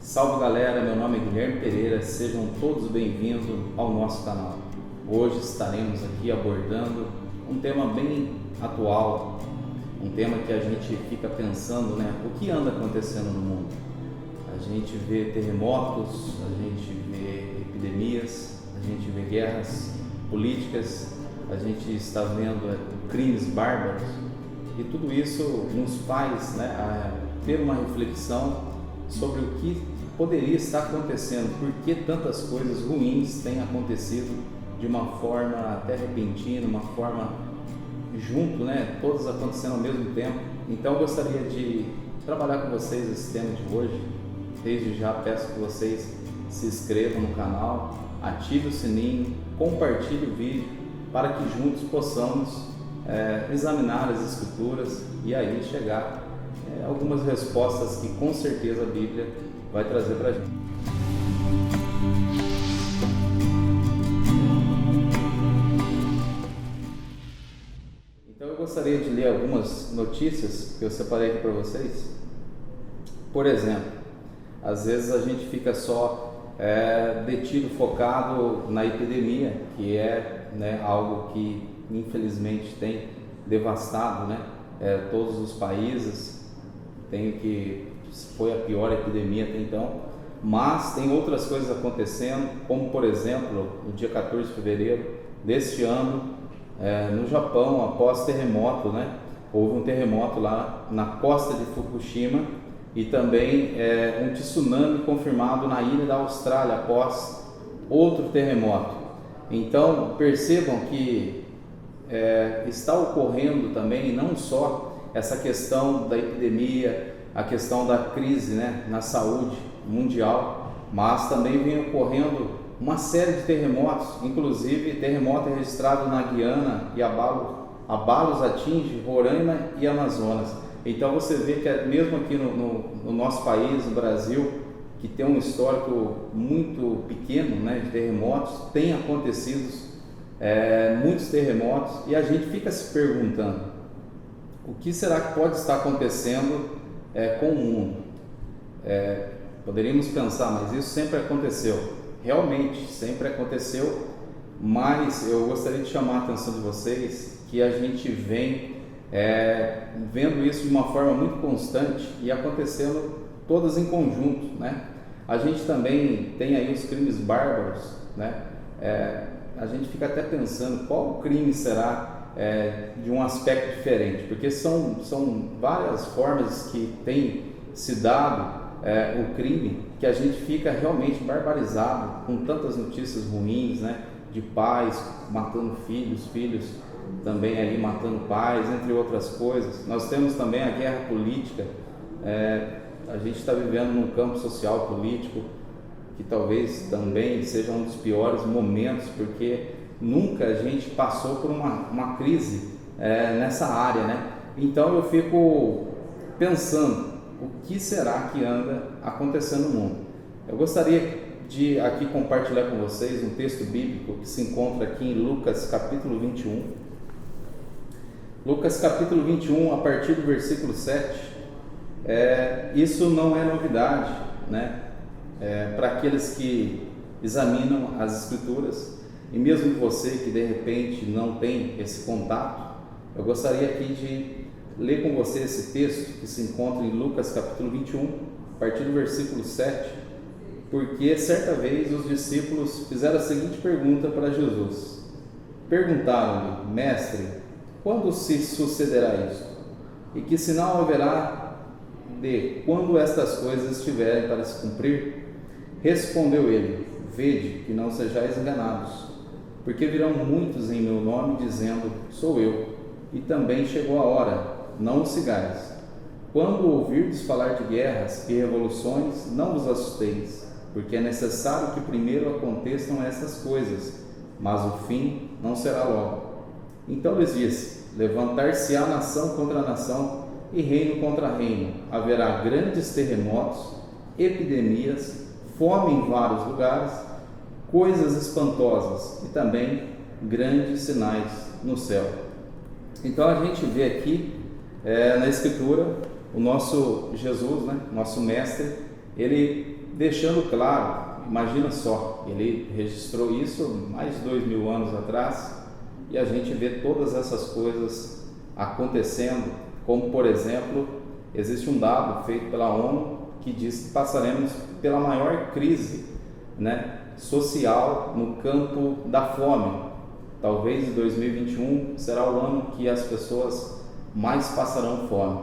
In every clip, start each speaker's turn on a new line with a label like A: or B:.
A: Salve galera, meu nome é Guilherme Pereira, sejam todos bem-vindos ao nosso canal. Hoje estaremos aqui abordando um tema bem atual, um tema que a gente fica pensando, o que anda acontecendo no mundo. A gente vê terremotos, a gente vê epidemias, a gente vê guerras políticas, a gente está vendo crimes bárbaros e tudo isso nos faz ter uma reflexão sobre o que poderia estar acontecendo, por que tantas coisas ruins têm acontecido de uma forma até repentina, uma forma junto, todas acontecendo ao mesmo tempo. Então eu gostaria de trabalhar com vocês esse tema de hoje. Desde já peço que vocês se inscrevam no canal, ative o sininho, compartilhe o vídeo para que juntos possamos examinar as escrituras e aí chegar algumas respostas que com certeza a Bíblia vai trazer para a gente. Então eu gostaria de ler algumas notícias que eu separei aqui para vocês. Por exemplo, às vezes a gente fica só detido, focado na epidemia, que é algo que infelizmente tem devastado todos os países. Foi a pior epidemia até então, mas tem outras coisas acontecendo, como por exemplo, no dia 14 de fevereiro deste ano, no Japão, após terremoto, houve um terremoto lá na costa de Fukushima e também um tsunami confirmado na ilha da Austrália após outro terremoto. Então percebam que está ocorrendo também não só essa questão da epidemia, a questão da crise na saúde mundial, mas também vem ocorrendo uma série de terremotos, inclusive terremoto registrado na Guiana e abalos atinge Roraima e Amazonas. Então você vê que mesmo aqui no nosso país, no Brasil, que tem um histórico muito pequeno de terremotos, tem acontecido muitos terremotos e a gente fica se perguntando: o que será que pode estar acontecendo com o mundo? Poderíamos pensar, mas isso sempre aconteceu. Realmente, sempre aconteceu, mas eu gostaria de chamar a atenção de vocês que a gente vem vendo isso de uma forma muito constante e acontecendo todas em conjunto, A gente também tem aí os crimes bárbaros, a gente fica até pensando qual crime será de um aspecto diferente, porque são várias formas que tem se dado o crime, que a gente fica realmente barbarizado com tantas notícias ruins, de pais matando filhos também aí matando pais, entre outras coisas. Nós temos também a guerra política, a gente está vivendo num campo social político que talvez também seja um dos piores momentos, porque nunca a gente passou por uma crise nessa área, Então eu fico pensando, o que será que anda acontecendo no mundo? Eu gostaria de aqui compartilhar com vocês um texto bíblico que se encontra aqui em Lucas capítulo 21. Lucas capítulo 21, a partir do versículo 7. Isso não é novidade, para aqueles que examinam as escrituras. E mesmo você que de repente não tem esse contato, eu gostaria aqui de ler com você esse texto que se encontra em Lucas capítulo 21, a partir do versículo 7, porque certa vez os discípulos fizeram a seguinte pergunta para Jesus. Perguntaram-lhe: Mestre, quando se sucederá isto? E que sinal haverá de quando estas coisas estiverem para se cumprir? Respondeu ele: Vede que não sejais enganados, porque virão muitos em meu nome dizendo: sou eu, e também chegou a hora, não os sigais. Quando ouvirdes falar de guerras e revoluções, não vos assusteis, porque é necessário que primeiro aconteçam essas coisas, mas o fim não será logo. Então lhes disse: levantar-se-á nação contra nação e reino contra reino, haverá grandes terremotos, epidemias, fome em vários lugares, coisas espantosas e também grandes sinais no céu. Então a gente vê aqui na Escritura o nosso Jesus, nosso Mestre, ele deixando claro, imagina só, ele registrou isso mais de 2000 anos atrás, e a gente vê todas essas coisas acontecendo, como por exemplo, existe um dado feito pela ONU que diz que passaremos pela maior crise, né, social no campo da fome. Talvez em 2021 será o ano que as pessoas mais passarão fome.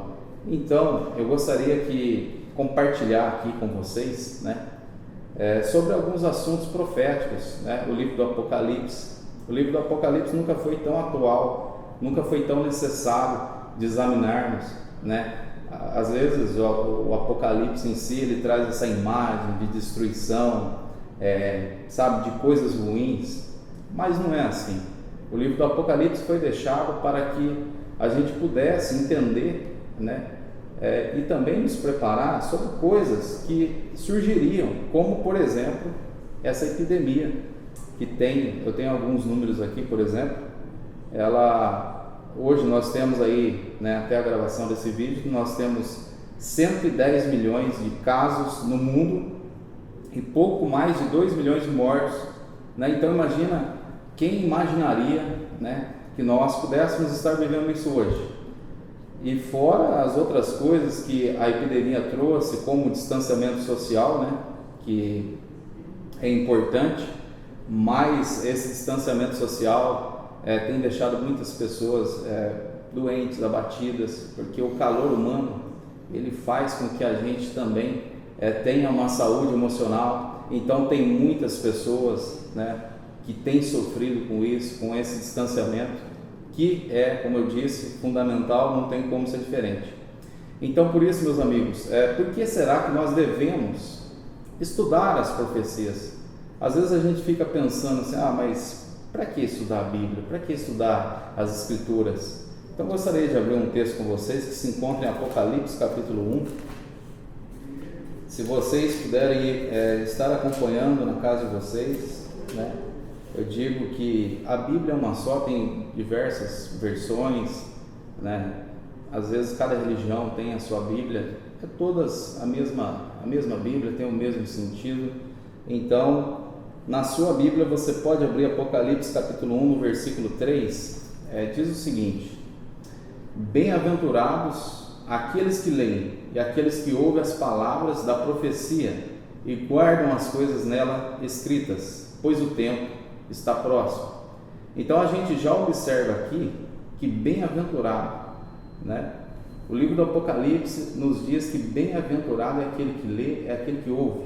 A: Então, eu gostaria de compartilhar aqui com vocês, né, sobre alguns assuntos proféticos, né, o livro do Apocalipse. O livro do Apocalipse nunca foi tão atual, nunca foi tão necessário de examinarmos, né? Às vezes o Apocalipse em si, ele traz essa imagem de destruição, sabe, de coisas ruins, mas não é assim. O livro do Apocalipse foi deixado para que a gente pudesse entender, né, e também nos preparar sobre coisas que surgiriam, como por exemplo essa epidemia que tem. Eu tenho alguns números aqui, por exemplo, hoje nós temos aí, né, até a gravação desse vídeo, nós temos 110 milhões de casos no mundo e pouco mais de 2 milhões de mortos, né? Então imagina, quem imaginaria, né, que nós pudéssemos estar vivendo isso hoje? E fora as outras coisas que a epidemia trouxe, como o distanciamento social, né, que é importante, mas esse distanciamento social tem deixado muitas pessoas doentes, abatidas, porque o calor humano, ele faz com que a gente também tenha uma saúde emocional. Então tem muitas pessoas, né, que têm sofrido com isso, com esse distanciamento, que como eu disse, fundamental, não tem como ser diferente. Então, por isso, meus amigos, por que será que nós devemos estudar as profecias? Às vezes a gente fica pensando assim, mas para que estudar a Bíblia? Para que estudar as Escrituras? Então, gostaria de abrir um texto com vocês que se encontra em Apocalipse, capítulo 1. Se vocês puderem estar acompanhando na casa de vocês, né? Eu digo que a Bíblia é uma só, tem diversas versões, né? Às vezes cada religião tem a sua Bíblia, todas a mesma Bíblia, tem o mesmo sentido. Então, na sua Bíblia você pode abrir Apocalipse capítulo 1, no versículo 3, diz o seguinte: bem-aventurados aqueles que leem e aqueles que ouvem as palavras da profecia e guardam as coisas nela escritas, pois o tempo está próximo. Então a gente já observa aqui que bem-aventurado, né? O livro do Apocalipse nos diz que bem-aventurado é aquele que lê, é aquele que ouve.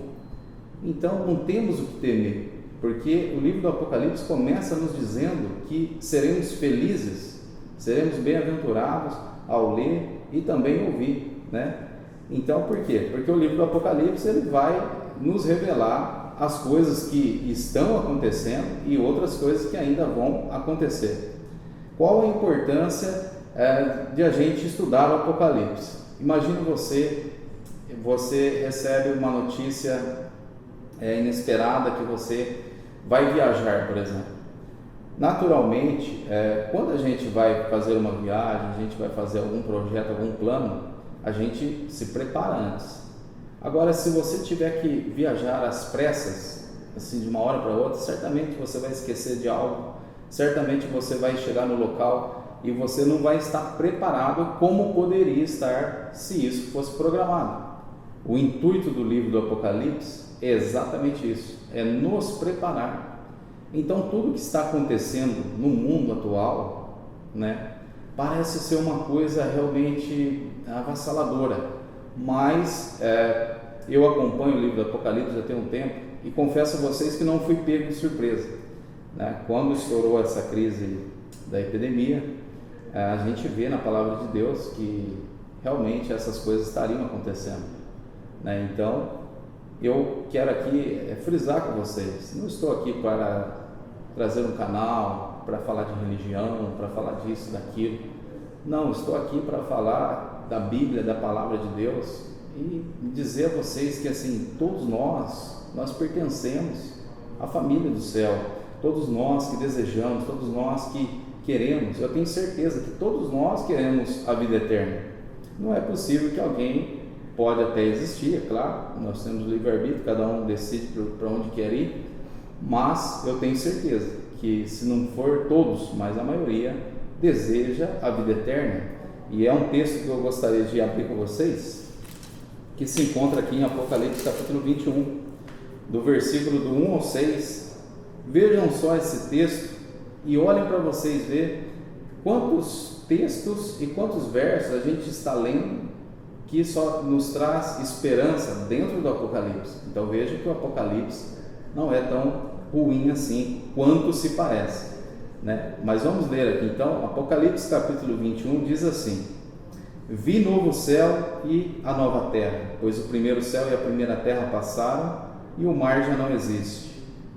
A: Então não temos o que temer, porque o livro do Apocalipse começa nos dizendo que seremos felizes, seremos bem-aventurados ao ler e também ouvir, né? Então por quê? Porque o livro do Apocalipse ele vai nos revelar as coisas que estão acontecendo e outras coisas que ainda vão acontecer. Qual a importância de a gente estudar o Apocalipse? Imagina você recebe uma notícia inesperada que você vai viajar, por exemplo. Naturalmente, quando a gente vai fazer uma viagem, a gente vai fazer algum projeto, algum plano, a gente se prepara antes. Agora, se você tiver que viajar às pressas, assim, de uma hora para outra, certamente você vai esquecer de algo, certamente você vai chegar no local e você não vai estar preparado como poderia estar se isso fosse programado. O intuito do livro do Apocalipse é exatamente isso, é nos preparar. Então, tudo que está acontecendo no mundo atual, né, parece ser uma coisa realmente avassaladora. Mas eu acompanho o livro do Apocalipse já tem um tempo e confesso a vocês que não fui pego de surpresa, né? Quando estourou essa crise da epidemia, a gente vê na palavra de Deus que realmente essas coisas estariam acontecendo, né? Então eu quero aqui frisar com vocês, não estou aqui para trazer um canal, para falar de religião, para falar disso, daquilo. Não, estou aqui para falar da Bíblia, da palavra de Deus e dizer a vocês que assim, todos nós pertencemos à família do céu, todos nós que desejamos, todos nós que queremos, eu tenho certeza que todos nós queremos a vida eterna. Não é possível que alguém pode até existir, é claro, nós temos livre-arbítrio, cada um decide para onde quer ir, mas eu tenho certeza que se não for todos, mas a maioria deseja a vida eterna. E é um texto que eu gostaria de abrir com vocês, que se encontra aqui em Apocalipse capítulo 21, do versículo do 1 ao 6. Vejam só esse texto e olhem para vocês ver quantos textos e quantos versos a gente está lendo que só nos traz esperança dentro do Apocalipse. Então veja que o Apocalipse não é tão ruim assim quanto se parece, né? Mas vamos ler aqui então. Apocalipse capítulo 21 diz assim: vi novo céu e a nova terra, pois o primeiro céu e a primeira terra passaram e o mar já não existe.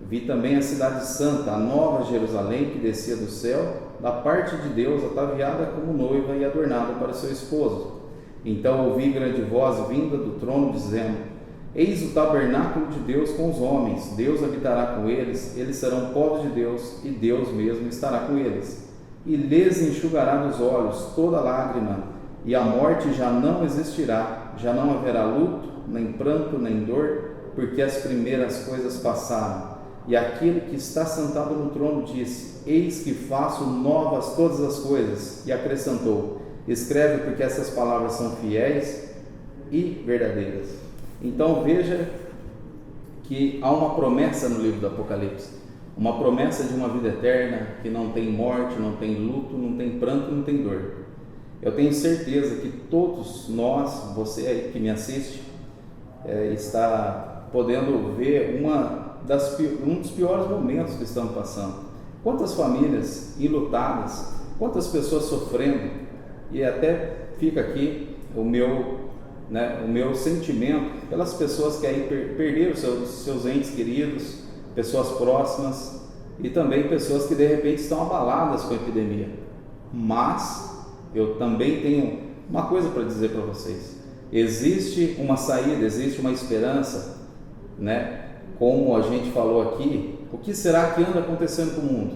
A: Vi também a cidade santa, a nova Jerusalém, que descia do céu, da parte de Deus, ataviada como noiva e adornada para seu esposo. Então ouvi grande voz vinda do trono, dizendo: eis o tabernáculo de Deus com os homens, Deus habitará com eles, eles serão povo de Deus, e Deus mesmo estará com eles. E lhes enxugará dos olhos toda lágrima, e a morte já não existirá, já não haverá luto, nem pranto, nem dor, porque as primeiras coisas passaram. E aquele que está sentado no trono disse: eis que faço novas todas as coisas. E acrescentou: escreve, porque essas palavras são fiéis e verdadeiras. Então veja que há uma promessa no livro do Apocalipse, uma promessa de uma vida eterna, que não tem morte, não tem luto, não tem pranto, não tem dor. Eu tenho certeza que todos nós, você aí que me assiste, está podendo ver um dos piores momentos que estamos passando. Quantas famílias enlutadas, quantas pessoas sofrendo, e até fica aqui o meu sentimento pelas pessoas que aí perderam seus entes queridos, pessoas próximas, e também pessoas que de repente estão abaladas com a epidemia. Mas eu também tenho uma coisa para dizer para vocês: existe uma saída, existe uma esperança, né? Como a gente falou aqui, o que será que anda acontecendo com o mundo?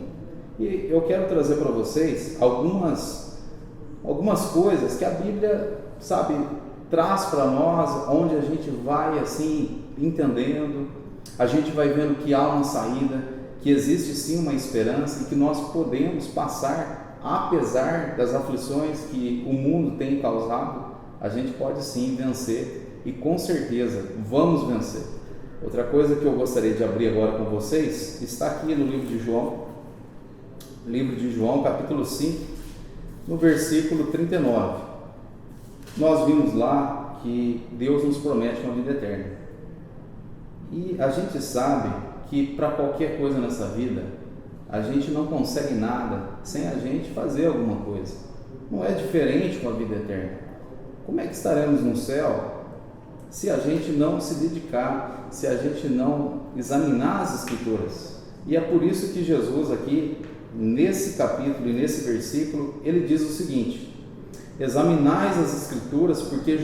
A: E eu quero trazer para vocês algumas coisas que a Bíblia, sabe, traz para nós, onde a gente vai assim entendendo, a gente vai vendo que há uma saída, que existe sim uma esperança e que nós podemos passar, apesar das aflições que o mundo tem causado, a gente pode sim vencer, e com certeza vamos vencer. Outra coisa que eu gostaria de abrir agora com vocês está aqui no livro de João, capítulo 5, no versículo 39. Nós vimos lá que Deus nos promete uma vida eterna. E a gente sabe que para qualquer coisa nessa vida, a gente não consegue nada sem a gente fazer alguma coisa. Não é diferente com a vida eterna. Como é que estaremos no céu se a gente não se dedicar, se a gente não examinar as Escrituras? E é por isso que Jesus aqui, nesse capítulo e nesse versículo, ele diz o seguinte: examinais as Escrituras, porque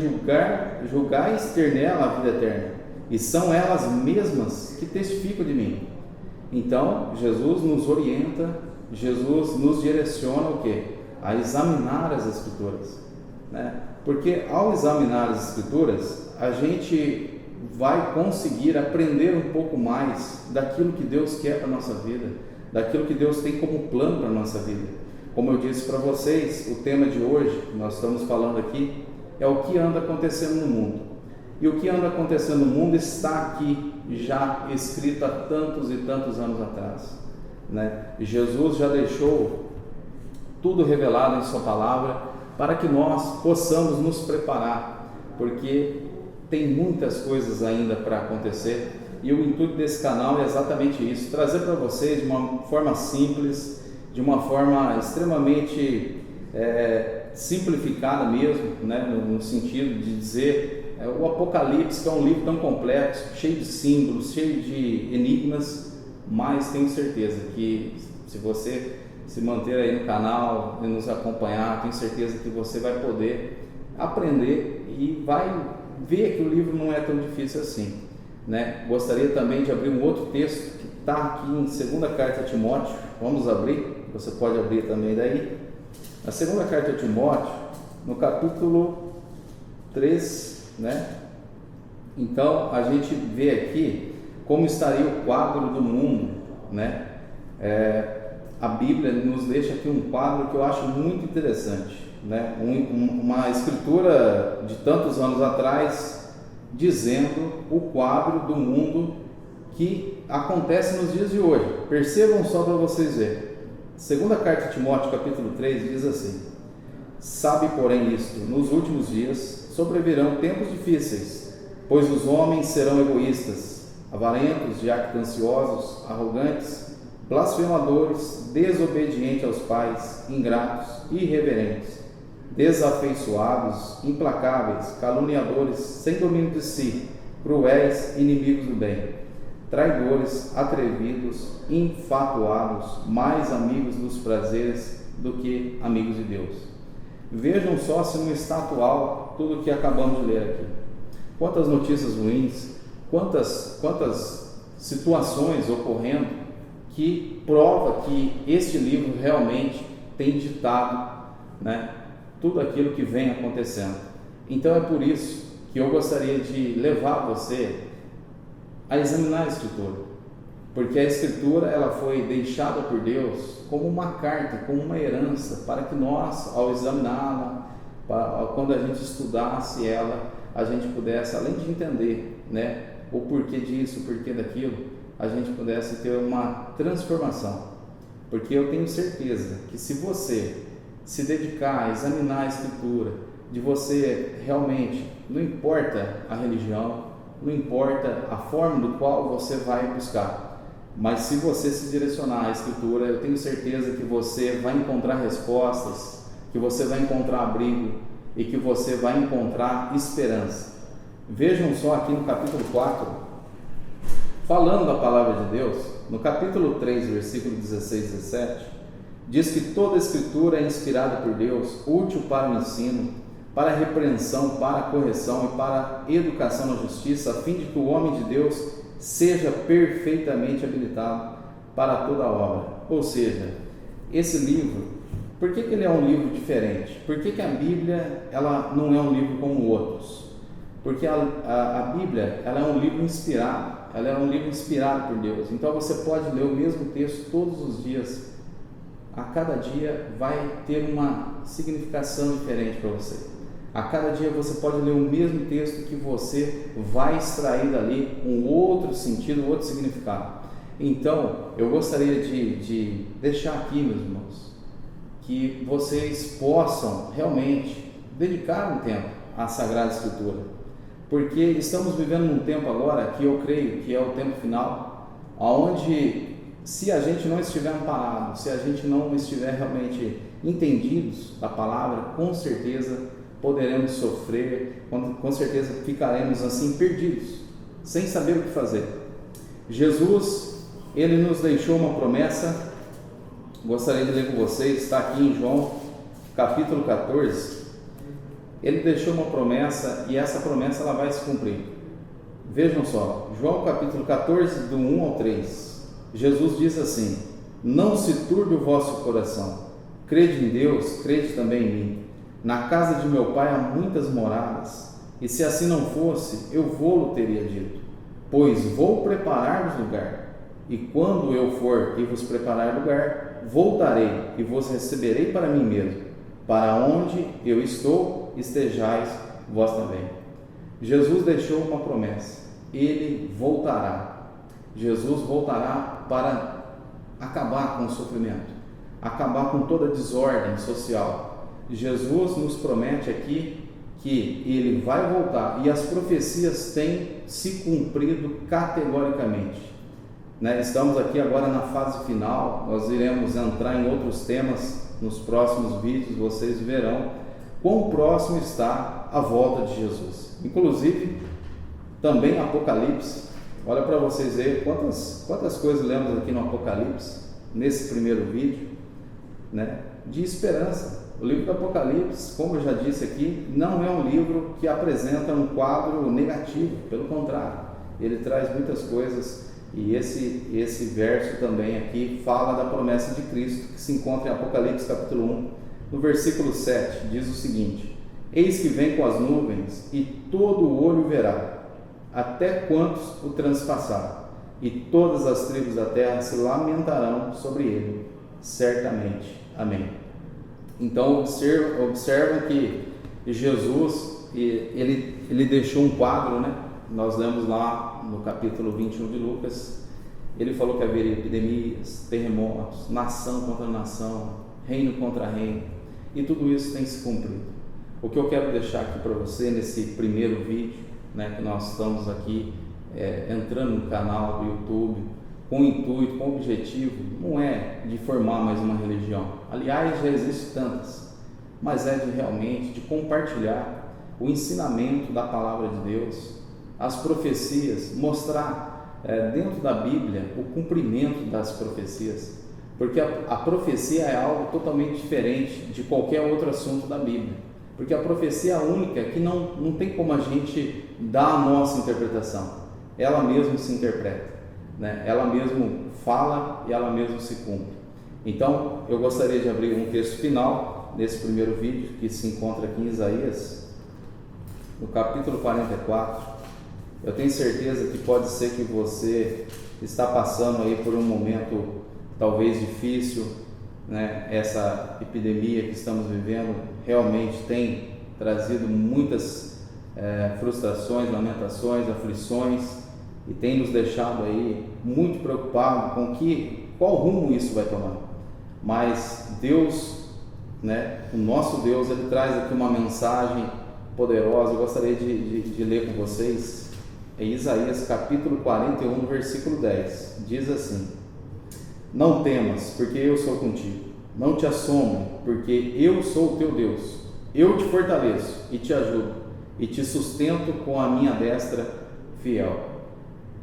A: julgais ter nela a vida eterna, e são elas mesmas que testificam de mim. Então, Jesus nos orienta, Jesus nos direciona o quê? A examinar as Escrituras, né? Porque ao examinar as Escrituras, a gente vai conseguir aprender um pouco mais daquilo que Deus quer para a nossa vida, daquilo que Deus tem como plano para a nossa vida. Como eu disse para vocês, o tema de hoje, que nós estamos falando aqui, é o que anda acontecendo no mundo. E o que anda acontecendo no mundo está aqui, já escrito há tantos e tantos anos atrás, né? Jesus já deixou tudo revelado em sua palavra, para que nós possamos nos preparar, porque tem muitas coisas ainda para acontecer, e o intuito desse canal é exatamente isso: trazer para vocês de uma forma simples, de uma forma extremamente simplificada mesmo, né? no sentido de dizer, o Apocalipse, que é um livro tão complexo, cheio de símbolos, cheio de enigmas, mas tenho certeza que se você se manter aí no canal e nos acompanhar, tenho certeza que você vai poder aprender e vai ver que o livro não é tão difícil assim, né? Gostaria também de abrir um outro texto que está aqui em 2ª carta a Timóteo. Vamos abrir, você pode abrir também daí. A 2ª carta a Timóteo, no capítulo 3, né? Então a gente vê aqui como estaria o quadro do mundo, né? A Bíblia nos deixa aqui um quadro que eu acho muito interessante, né? Uma escritura de tantos anos atrás dizendo o quadro do mundo que acontece nos dias de hoje. Percebam só para vocês verem. Segunda carta de Timóteo, capítulo 3, diz assim: sabe, porém, isto, nos últimos dias sobrevirão tempos difíceis, pois os homens serão egoístas, avarentos, jactanciosos, arrogantes, blasfemadores, desobedientes aos pais, ingratos, irreverentes, desafeiçoados, implacáveis, caluniadores, sem domínio de si, cruéis, inimigos do bem, traidores, atrevidos, infatuados, mais amigos dos prazeres do que amigos de Deus. Vejam só se não está atual tudo o que acabamos de ler aqui. Quantas notícias ruins, quantas situações ocorrendo que prova que este livro realmente tem ditado, né, tudo aquilo que vem acontecendo. Então é por isso que eu gostaria de levar você a examinar a Escritura, porque a Escritura ela foi deixada por Deus como uma carta, como uma herança, para que nós, ao examiná-la, quando a gente estudasse ela, a gente pudesse, além de entender, né, o porquê disso, o porquê daquilo, a gente pudesse ter uma transformação. Porque eu tenho certeza que se você se dedicar a examinar a Escritura, de você realmente, não importa a religião, não importa a forma do qual você vai buscar, mas se você se direcionar à Escritura, eu tenho certeza que você vai encontrar respostas, que você vai encontrar abrigo e que você vai encontrar esperança. Vejam só aqui no capítulo 4, falando da palavra de Deus, no capítulo 3, versículo 16 e 17, diz que toda a Escritura é inspirada por Deus, útil para o ensino, para a repreensão, para a correção e para a educação na justiça, a fim de que o homem de Deus seja perfeitamente habilitado para toda a obra. Ou seja, esse livro, por que ele é um livro diferente? Por que a Bíblia ela não é um livro como outros? Porque a Bíblia ela é um livro inspirado, ela é um livro inspirado por Deus. Então você pode ler o mesmo texto todos os dias. A cada dia vai ter uma significação diferente para você. A cada dia você pode ler o mesmo texto que você vai extrair dali um outro sentido, um outro significado. Então, eu gostaria de deixar aqui, meus irmãos, que vocês possam realmente dedicar um tempo à Sagrada Escritura, porque estamos vivendo num tempo agora que eu creio que é o tempo final, onde se a gente não estiver amparado, se a gente não estiver realmente entendidos da palavra, com certeza poderemos sofrer, com certeza ficaremos assim perdidos, sem saber o que fazer. Jesus, ele nos deixou uma promessa, gostaria de ler com vocês, está aqui em João capítulo 14, ele deixou uma promessa e essa promessa ela vai se cumprir. Vejam só, João capítulo 14, do 1 ao 3, Jesus diz assim: não se turbe o vosso coração, crede em Deus, crede também em mim. Na casa de meu pai há muitas moradas, e se assim não fosse, eu vou-lo teria dito, pois vou preparar-vos lugar, e quando eu for e vos preparar lugar, voltarei e vos receberei para mim mesmo, para onde eu estou, estejais vós também. Jesus deixou uma promessa, ele voltará. Jesus voltará para acabar com o sofrimento, acabar com toda a desordem social. Jesus nos promete aqui que ele vai voltar e as profecias têm se cumprido categoricamente, né? Estamos aqui agora na fase final, nós iremos entrar em outros temas nos próximos vídeos, vocês verão quão próximo está a volta de Jesus. Inclusive, também Apocalipse, olha para vocês verem quantas coisas lemos aqui no Apocalipse, nesse primeiro vídeo, né? De esperança. O livro do Apocalipse, como eu já disse aqui, não é um livro que apresenta um quadro negativo, pelo contrário, ele traz muitas coisas, e esse verso também aqui fala da promessa de Cristo, que se encontra em Apocalipse capítulo 1, no versículo 7, diz o seguinte: Eis que vem com as nuvens, e todo o olho verá, até quantos o transpassaram, e todas as tribos da terra se lamentarão sobre ele, certamente. Amém. Então observa que Jesus, ele deixou um quadro, né? Nós lemos lá no capítulo 21 de Lucas, ele falou que haveria epidemias, terremotos, nação contra nação, reino contra reino, e tudo isso tem se cumprido. O que eu quero deixar aqui para você nesse primeiro vídeo, né, que nós estamos aqui entrando no canal do YouTube com o intuito, com o objetivo, não é de formar mais uma religião, aliás já existem tantas, mas é de realmente de compartilhar o ensinamento da palavra de Deus, as profecias, mostrar dentro da Bíblia o cumprimento das profecias, porque a profecia é algo totalmente diferente de qualquer outro assunto da Bíblia, porque a profecia é a única que não tem como a gente dar a nossa interpretação, ela mesma se interpreta, né? Ela mesma fala e ela mesma se cumpre. Então eu gostaria de abrir um texto final nesse primeiro vídeo, que se encontra aqui em Isaías, no capítulo 44. Eu tenho certeza que pode ser que você está passando aí por um momento talvez difícil, né? Essa epidemia que estamos vivendo realmente tem trazido muitas frustrações, lamentações, aflições, e tem nos deixado aí muito preocupados com qual rumo isso vai tomar. Mas Deus, né, o nosso Deus, ele traz aqui uma mensagem poderosa. Eu gostaria de ler com vocês em Isaías capítulo 41, versículo 10. Diz assim: não temas, porque eu sou contigo, não te assombre, porque eu sou o teu Deus, eu te fortaleço e te ajudo, e te sustento com a minha destra fiel.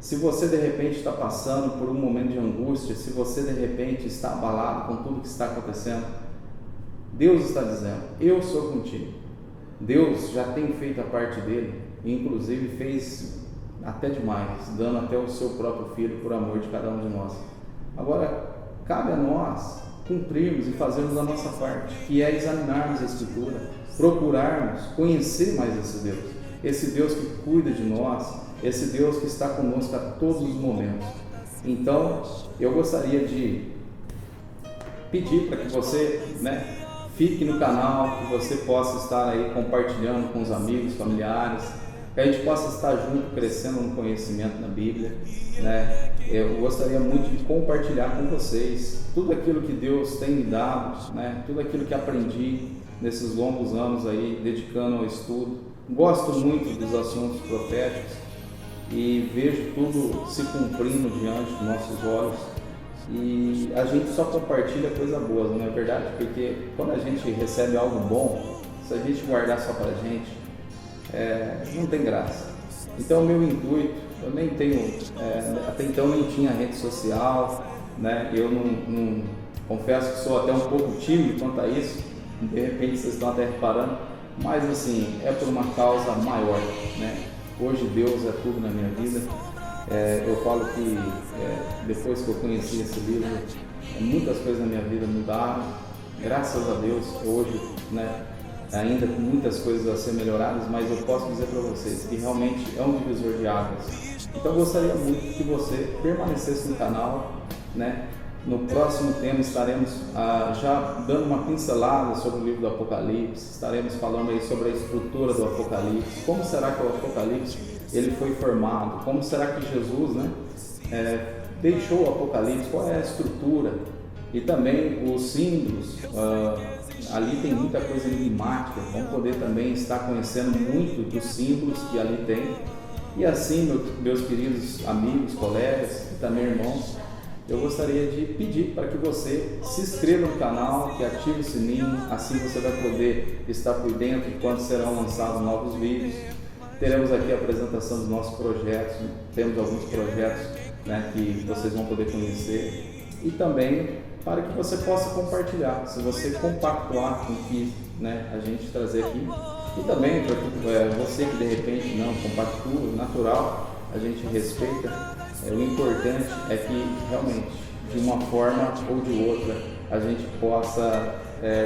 A: Se você de repente está passando por um momento de angústia, se você de repente está abalado com tudo que está acontecendo, Deus está dizendo: eu sou contigo. Deus já tem feito a parte dele, e inclusive fez até demais, dando até o seu próprio filho por amor de cada um de nós. Agora cabe a nós cumprirmos e fazermos a nossa parte, que é examinarmos a Escritura, procurarmos conhecer mais esse Deus que cuida de nós, esse Deus que está conosco a todos os momentos. Então eu gostaria de pedir para que você, né, fique no canal, que você possa estar aí compartilhando com os amigos, familiares, que a gente possa estar junto, crescendo no conhecimento na Bíblia, né? Eu gostaria muito de compartilhar com vocês tudo aquilo que Deus tem me dado, né? Tudo aquilo que aprendi nesses longos anos aí, dedicando ao estudo. Gosto muito dos assuntos proféticos e vejo tudo se cumprindo diante dos nossos olhos, e a gente só compartilha coisa boa, não é verdade? Porque quando a gente recebe algo bom, se a gente guardar só para a gente, não tem graça. Então o meu intuito, eu nem tenho, até então nem tinha rede social, né? Eu não confesso que sou até um pouco tímido quanto a isso, de repente vocês estão até reparando, mas assim, é por uma causa maior, né? Hoje Deus é tudo na minha vida. Eu falo que depois que eu conheci esse livro, muitas coisas na minha vida mudaram, graças a Deus. Hoje, né, ainda com muitas coisas a ser melhoradas, mas eu posso dizer para vocês que realmente é um divisor de águas. Então eu gostaria muito que você permanecesse no canal, né? No próximo tema estaremos já dando uma pincelada sobre o livro do Apocalipse, estaremos falando aí sobre a estrutura do Apocalipse, como será que o Apocalipse ele foi formado, como será que Jesus, né, deixou o Apocalipse, qual é a estrutura, e também os símbolos. Ali tem muita coisa enigmática, vamos poder também estar conhecendo muito dos símbolos que ali tem. E assim, meus queridos amigos, colegas e também irmãos, eu gostaria de pedir para que você se inscreva no canal, que ative o sininho, assim você vai poder estar por dentro quando serão lançados novos vídeos. Teremos aqui a apresentação dos nossos projetos, temos alguns projetos, né, que vocês vão poder conhecer, e também para que você possa compartilhar, se você compactuar com o que, né, a gente trazer aqui, e também para que você que de repente não compactua, natural, a gente respeita. O importante é que realmente, de uma forma ou de outra, a gente possa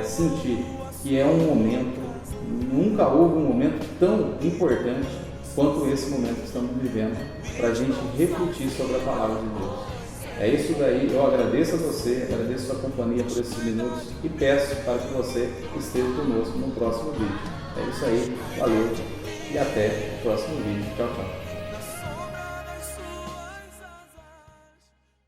A: sentir que é um momento nunca houve um momento tão importante quanto esse momento que estamos vivendo para a gente refletir sobre a palavra de Deus. É isso daí, eu agradeço a você, agradeço a sua companhia por esses minutos e peço para que você esteja conosco no próximo vídeo. É isso aí, valeu e até o próximo vídeo. Tchau, tchau.